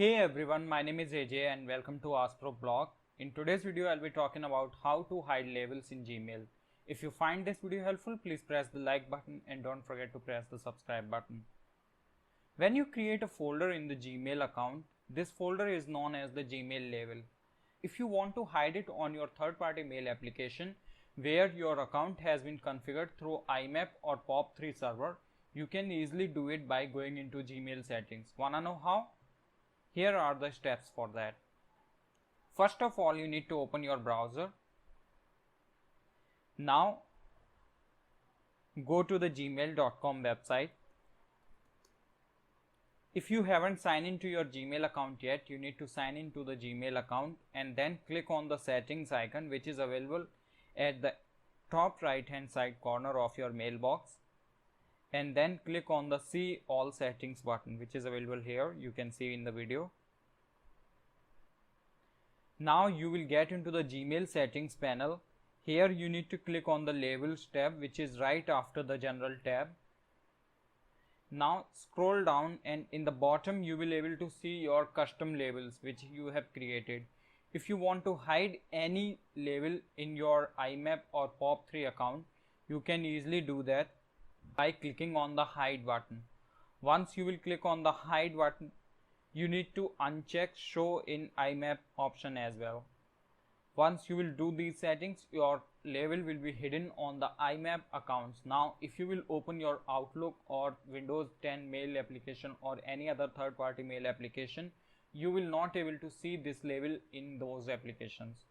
Hey everyone, my name is AJ and welcome to AskPro blog. In today's video, I'll be talking about how to hide labels in Gmail. If you find this video helpful, please press the like button and don't forget to press the subscribe button. When you create a folder in the Gmail account, this folder is known as the Gmail label. If you want to hide it on your third-party mail application where your account has been configured through IMAP or POP3 server, you can easily do it by going into Gmail settings. Wanna know how? Here are the steps for that. First of all, you need to open your browser. Now go to the gmail.com website. If you haven't signed into your Gmail account yet, you need to sign into the Gmail account and then click on the settings icon, which is available at the top right hand side corner of your mailbox, and then click on the see all settings button, which is available here. You can see in the video. Now you will get into the Gmail settings panel. Here you need to click on the labels tab, which is right after the general tab. Now scroll down and in the bottom you will be able to see your custom labels which you have created. If you want to hide any label in your IMAP or POP3 account, you can easily do that by clicking on the hide button. Once you will click on the hide button, you need to uncheck show in IMAP option as well. Once you will do these settings, your label will be hidden on the IMAP accounts. Now if you will open your Outlook or Windows 10 mail application or any other third-party mail application, you will not able to see this label in those applications.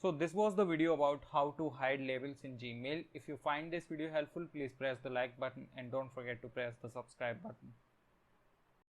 So this was the video about how to hide labels in Gmail. If you find this video helpful, please press the like button and don't forget to press the subscribe button.